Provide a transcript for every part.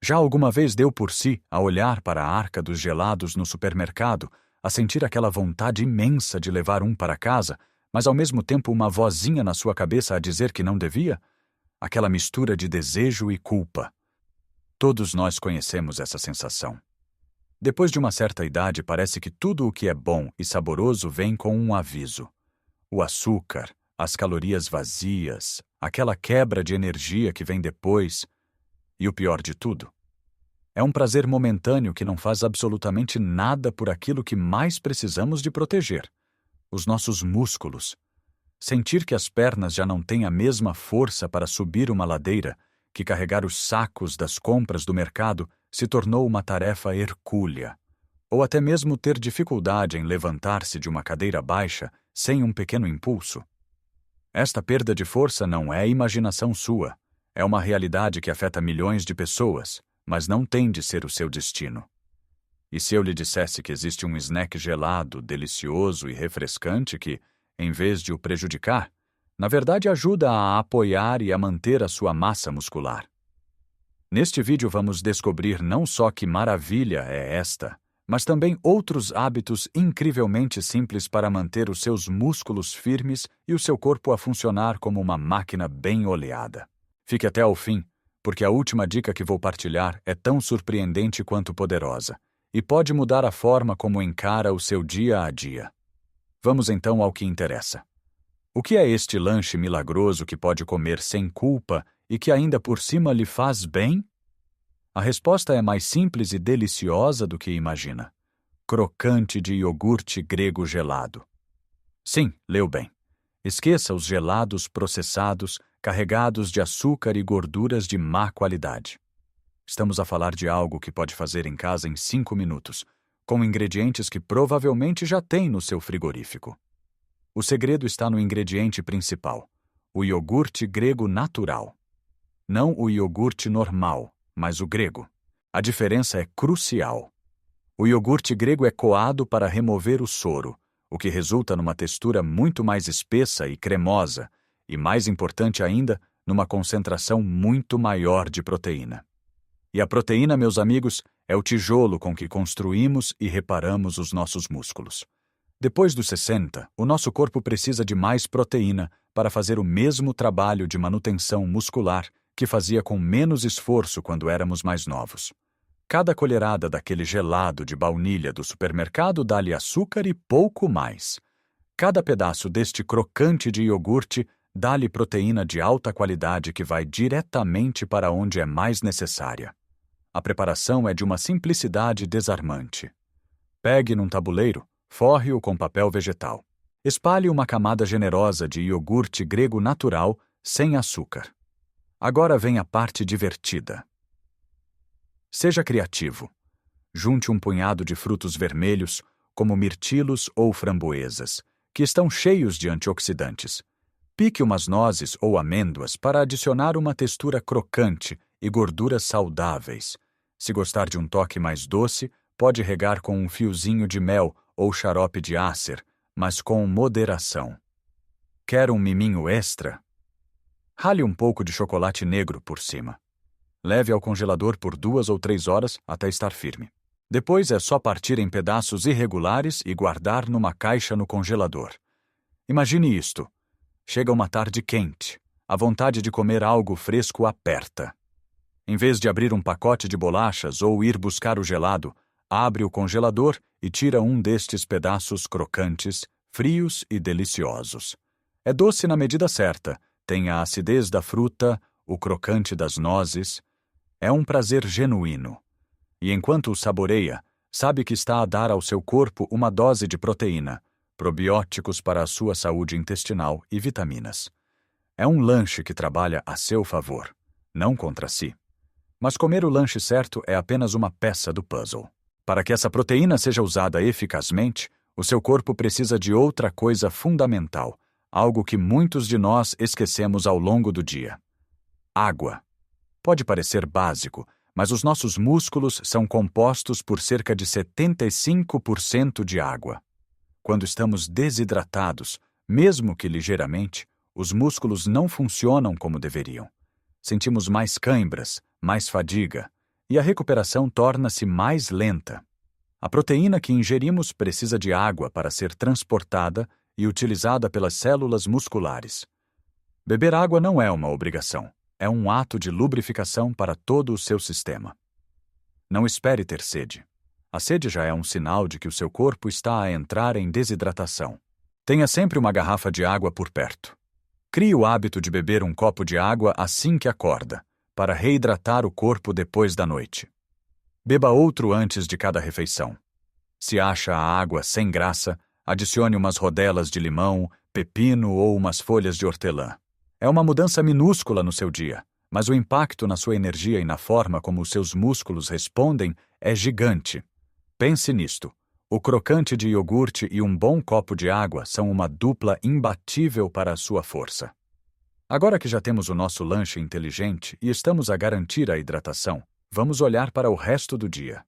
Já alguma vez deu por si a olhar para a arca dos gelados no supermercado, a sentir aquela vontade imensa de levar um para casa, mas ao mesmo tempo uma vozinha na sua cabeça a dizer que não devia? Aquela mistura de desejo e culpa. Todos nós conhecemos essa sensação. Depois de uma certa idade, parece que tudo o que é bom e saboroso vem com um aviso. O açúcar, as calorias vazias, aquela quebra de energia que vem depois. E o pior de tudo, é um prazer momentâneo que não faz absolutamente nada por aquilo que mais precisamos de proteger: os nossos músculos. Sentir que as pernas já não têm a mesma força para subir uma ladeira, que carregar os sacos das compras do mercado se tornou uma tarefa hercúlea. Ou até mesmo ter dificuldade em levantar-se de uma cadeira baixa sem um pequeno impulso. Esta perda de força não é imaginação sua. É uma realidade que afeta milhões de pessoas, mas não tem de ser o seu destino. E se eu lhe dissesse que existe um snack gelado, delicioso e refrescante que, em vez de o prejudicar, na verdade ajuda a apoiar e a manter a sua massa muscular? Neste vídeo vamos descobrir não só que maravilha é esta, mas também outros hábitos incrivelmente simples para manter os seus músculos firmes e o seu corpo a funcionar como uma máquina bem oleada. Fique até ao fim, porque a última dica que vou partilhar é tão surpreendente quanto poderosa e pode mudar a forma como encara o seu dia a dia. Vamos então ao que interessa. O que é este lanche milagroso que pode comer sem culpa e que ainda por cima lhe faz bem? A resposta é mais simples e deliciosa do que imagina. Crocante de iogurte grego gelado. Sim, leu bem. Esqueça os gelados processados, carregados de açúcar e gorduras de má qualidade. Estamos a falar de algo que pode fazer em casa em 5 minutos, com ingredientes que provavelmente já tem no seu frigorífico. O segredo está no ingrediente principal, o iogurte grego natural. Não o iogurte normal, mas o grego. A diferença é crucial. O iogurte grego é coado para remover o soro, o que resulta numa textura muito mais espessa e cremosa, e mais importante ainda, numa concentração muito maior de proteína. E a proteína, meus amigos, é o tijolo com que construímos e reparamos os nossos músculos. Depois dos 60, o nosso corpo precisa de mais proteína para fazer o mesmo trabalho de manutenção muscular que fazia com menos esforço quando éramos mais novos. Cada colherada daquele gelado de baunilha do supermercado dá-lhe açúcar e pouco mais. Cada pedaço deste crocante de iogurte dá-lhe proteína de alta qualidade que vai diretamente para onde é mais necessária. A preparação é de uma simplicidade desarmante. Pegue num tabuleiro, forre-o com papel vegetal. Espalhe uma camada generosa de iogurte grego natural, sem açúcar. Agora vem a parte divertida. Seja criativo. Junte um punhado de frutos vermelhos, como mirtilos ou framboesas, que estão cheios de antioxidantes. Pique umas nozes ou amêndoas para adicionar uma textura crocante e gorduras saudáveis. Se gostar de um toque mais doce, pode regar com um fiozinho de mel ou xarope de ácer, mas com moderação. Quer um miminho extra? Rale um pouco de chocolate negro por cima. Leve ao congelador por 2 ou 3 horas até estar firme. Depois é só partir em pedaços irregulares e guardar numa caixa no congelador. Imagine isto. Chega uma tarde quente. A vontade de comer algo fresco aperta. Em vez de abrir um pacote de bolachas ou ir buscar o gelado, abre o congelador e tira um destes pedaços crocantes, frios e deliciosos. É doce na medida certa, tem a acidez da fruta, o crocante das nozes. É um prazer genuíno. E enquanto o saboreia, sabe que está a dar ao seu corpo uma dose de proteína, probióticos para a sua saúde intestinal e vitaminas. É um lanche que trabalha a seu favor, não contra si. Mas comer o lanche certo é apenas uma peça do puzzle. Para que essa proteína seja usada eficazmente, o seu corpo precisa de outra coisa fundamental, algo que muitos de nós esquecemos ao longo do dia. Água. Pode parecer básico, mas os nossos músculos são compostos por cerca de 75% de água. Quando estamos desidratados, mesmo que ligeiramente, os músculos não funcionam como deveriam. Sentimos mais cãibras, mais fadiga, e a recuperação torna-se mais lenta. A proteína que ingerimos precisa de água para ser transportada e utilizada pelas células musculares. Beber água não é uma obrigação, é um ato de lubrificação para todo o seu sistema. Não espere ter sede. A sede já é um sinal de que o seu corpo está a entrar em desidratação. Tenha sempre uma garrafa de água por perto. Crie o hábito de beber um copo de água assim que acorda, para reidratar o corpo depois da noite. Beba outro antes de cada refeição. Se acha a água sem graça, adicione umas rodelas de limão, pepino ou umas folhas de hortelã. É uma mudança minúscula no seu dia, mas o impacto na sua energia e na forma como os seus músculos respondem é gigante. Pense nisto. O crocante de iogurte e um bom copo de água são uma dupla imbatível para a sua força. Agora que já temos o nosso lanche inteligente e estamos a garantir a hidratação, vamos olhar para o resto do dia.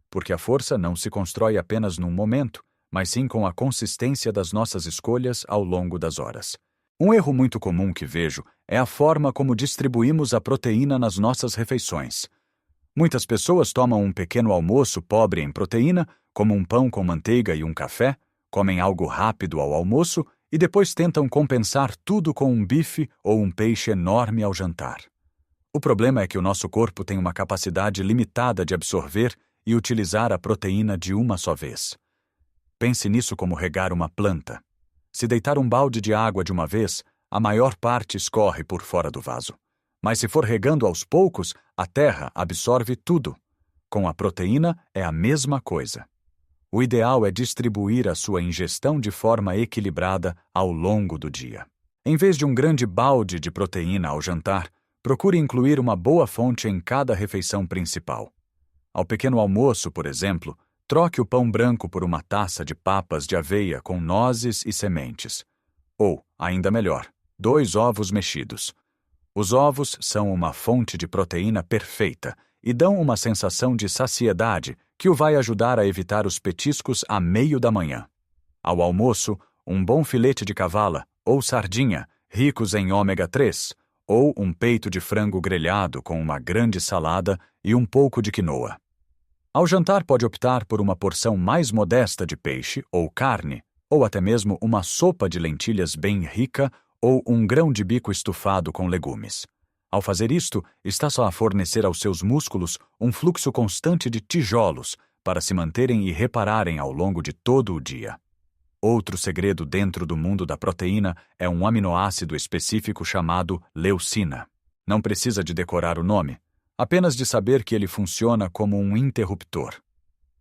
Porque a força não se constrói apenas num momento, mas sim com a consistência das nossas escolhas ao longo das horas. Um erro muito comum que vejo é a forma como distribuímos a proteína nas nossas refeições. Muitas pessoas tomam um pequeno almoço pobre em proteína, como um pão com manteiga e um café, comem algo rápido ao almoço e depois tentam compensar tudo com um bife ou um peixe enorme ao jantar. O problema é que o nosso corpo tem uma capacidade limitada de absorver e utilizar a proteína de uma só vez. Pense nisso como regar uma planta. Se deitar um balde de água de uma vez, a maior parte escorre por fora do vaso. Mas se for regando aos poucos, a terra absorve tudo. Com a proteína é a mesma coisa. O ideal é distribuir a sua ingestão de forma equilibrada ao longo do dia. Em vez de um grande balde de proteína ao jantar, procure incluir uma boa fonte em cada refeição principal. Ao pequeno almoço, por exemplo, troque o pão branco por uma taça de papas de aveia com nozes e sementes. Ou, ainda melhor, 2 ovos mexidos. Os ovos são uma fonte de proteína perfeita e dão uma sensação de saciedade que o vai ajudar a evitar os petiscos a meio da manhã. Ao almoço, um bom filete de cavala ou sardinha, ricos em ômega 3, ou um peito de frango grelhado com uma grande salada e um pouco de quinoa. Ao jantar, pode optar por uma porção mais modesta de peixe ou carne, ou até mesmo uma sopa de lentilhas bem rica ou um grão de bico estufado com legumes. Ao fazer isto, está só a fornecer aos seus músculos um fluxo constante de tijolos para se manterem e repararem ao longo de todo o dia. Outro segredo dentro do mundo da proteína é um aminoácido específico chamado leucina. Não precisa de decorar o nome, apenas de saber que ele funciona como um interruptor.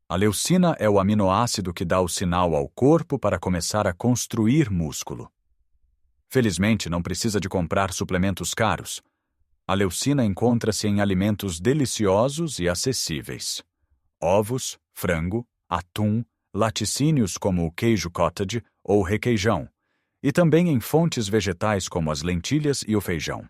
A leucina é o aminoácido que dá o sinal ao corpo para começar a construir músculo. Felizmente, não precisa de comprar suplementos caros. A leucina encontra-se em alimentos deliciosos e acessíveis. Ovos, frango, atum, laticínios como o queijo cottage ou requeijão, e também em fontes vegetais como as lentilhas e o feijão.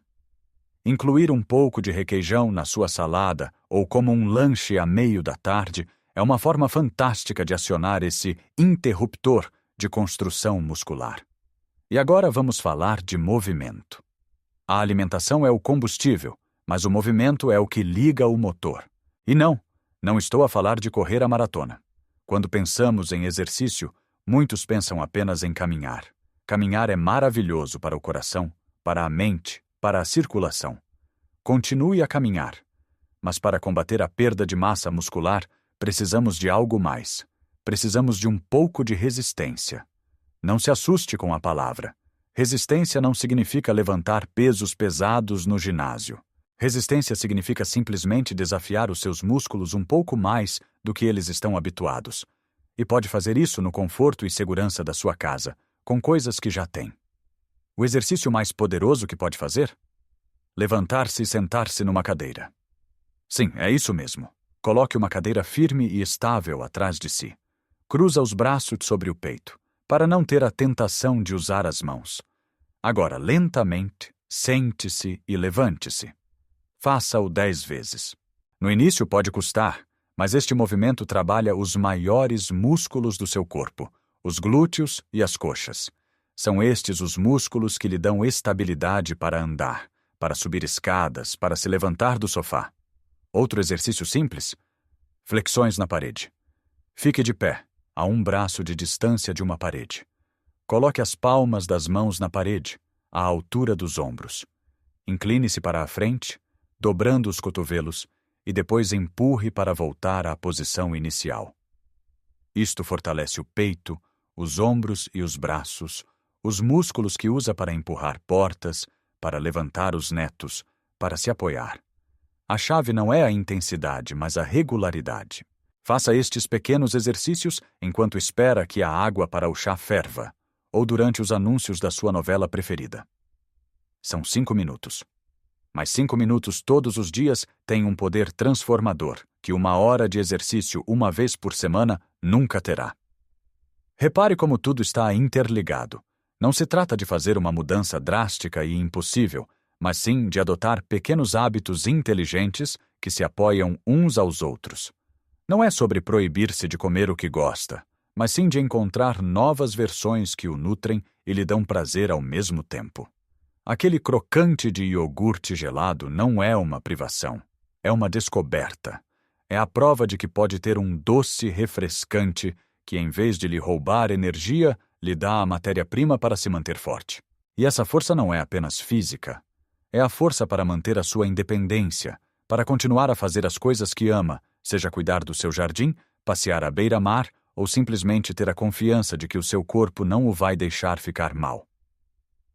Incluir um pouco de requeijão na sua salada ou como um lanche à meio da tarde é uma forma fantástica de acionar esse interruptor de construção muscular. E agora vamos falar de movimento. A alimentação é o combustível, mas o movimento é o que liga o motor. E não estou a falar de correr a maratona. Quando pensamos em exercício, muitos pensam apenas em caminhar. Caminhar é maravilhoso para o coração, para a mente, para a circulação. Continue a caminhar. Mas para combater a perda de massa muscular, precisamos de algo mais. Precisamos de um pouco de resistência. Não se assuste com a palavra. Resistência não significa levantar pesos pesados no ginásio. Resistência significa simplesmente desafiar os seus músculos um pouco mais do que eles estão habituados. E pode fazer isso no conforto e segurança da sua casa, com coisas que já tem. O exercício mais poderoso que pode fazer? Levantar-se e sentar-se numa cadeira. Sim, é isso mesmo. Coloque uma cadeira firme e estável atrás de si. Cruza os braços sobre o peito, para não ter a tentação de usar as mãos. Agora, lentamente, sente-se e levante-se. Faça-o 10 vezes. No início pode custar, mas este movimento trabalha os maiores músculos do seu corpo, os glúteos e as coxas. São estes os músculos que lhe dão estabilidade para andar, para subir escadas, para se levantar do sofá. Outro exercício simples? Flexões na parede. Fique de pé, a um braço de distância de uma parede. Coloque as palmas das mãos na parede, à altura dos ombros. Incline-se para a frente, dobrando os cotovelos, e depois empurre para voltar à posição inicial. Isto fortalece o peito, os ombros e os braços, os músculos que usa para empurrar portas, para levantar os netos, para se apoiar. A chave não é a intensidade, mas a regularidade. Faça estes pequenos exercícios enquanto espera que a água para o chá ferva, ou durante os anúncios da sua novela preferida. São 5 minutos. Mas 5 minutos todos os dias têm um poder transformador que 1 hora de exercício uma vez por semana nunca terá. Repare como tudo está interligado. Não se trata de fazer uma mudança drástica e impossível, mas sim de adotar pequenos hábitos inteligentes que se apoiam uns aos outros. Não é sobre proibir-se de comer o que gosta, mas sim de encontrar novas versões que o nutrem e lhe dão prazer ao mesmo tempo. Aquele crocante de iogurte gelado não é uma privação, é uma descoberta. É a prova de que pode ter um doce refrescante que, em vez de lhe roubar energia, lhe dá a matéria-prima para se manter forte. E essa força não é apenas física. É a força para manter a sua independência, para continuar a fazer as coisas que ama, seja cuidar do seu jardim, passear à beira-mar ou simplesmente ter a confiança de que o seu corpo não o vai deixar ficar mal.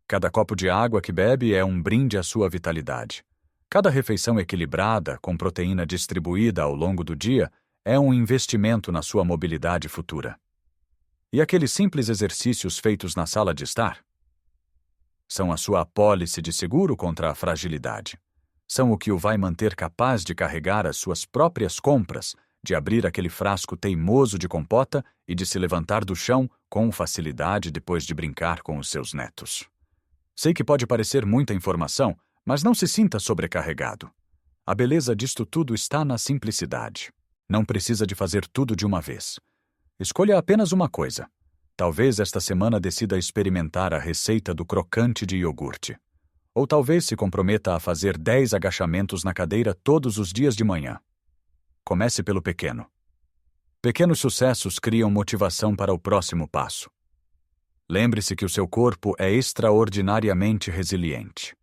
Cada copo de água que bebe é um brinde à sua vitalidade. Cada refeição equilibrada, com proteína distribuída ao longo do dia, é um investimento na sua mobilidade futura. E aqueles simples exercícios feitos na sala de estar? São a sua apólice de seguro contra a fragilidade. São o que o vai manter capaz de carregar as suas próprias compras, de abrir aquele frasco teimoso de compota e de se levantar do chão com facilidade depois de brincar com os seus netos. Sei que pode parecer muita informação, mas não se sinta sobrecarregado. A beleza disto tudo está na simplicidade. Não precisa de fazer tudo de uma vez. Escolha apenas uma coisa. Talvez esta semana decida experimentar a receita do crocante de iogurte. Ou talvez se comprometa a fazer 10 agachamentos na cadeira todos os dias de manhã. Comece pelo pequeno. Pequenos sucessos criam motivação para o próximo passo. Lembre-se que o seu corpo é extraordinariamente resiliente.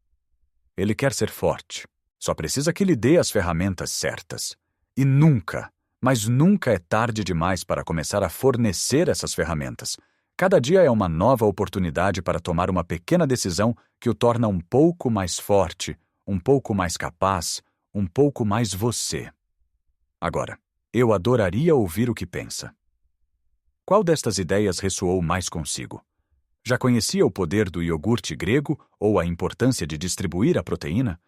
Ele quer ser forte. Só precisa que lhe dê as ferramentas certas. E nunca, mas nunca é tarde demais para começar a fornecer essas ferramentas. Cada dia é uma nova oportunidade para tomar uma pequena decisão que o torna um pouco mais forte, um pouco mais capaz, um pouco mais você. Agora, eu adoraria ouvir o que pensa. Qual destas ideias ressoou mais consigo? Já conhecia o poder do iogurte grego ou a importância de distribuir a proteína?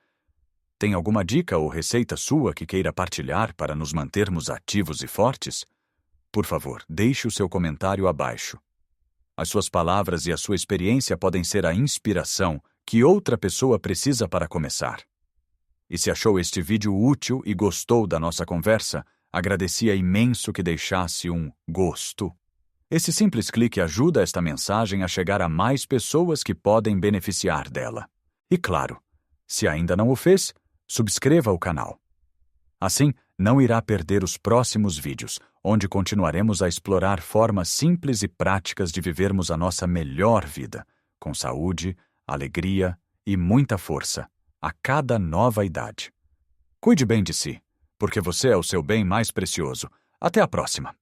Tem alguma dica ou receita sua que queira partilhar para nos mantermos ativos e fortes? Por favor, deixe o seu comentário abaixo. As suas palavras e a sua experiência podem ser a inspiração que outra pessoa precisa para começar. E se achou este vídeo útil e gostou da nossa conversa, agradecia imenso que deixasse um gosto. Esse simples clique ajuda esta mensagem a chegar a mais pessoas que podem beneficiar dela. E claro, se ainda não o fez, subscreva o canal. Assim, não irá perder os próximos vídeos, onde continuaremos a explorar formas simples e práticas de vivermos a nossa melhor vida, com saúde, alegria e muita força, a cada nova idade. Cuide bem de si, porque você é o seu bem mais precioso. Até a próxima!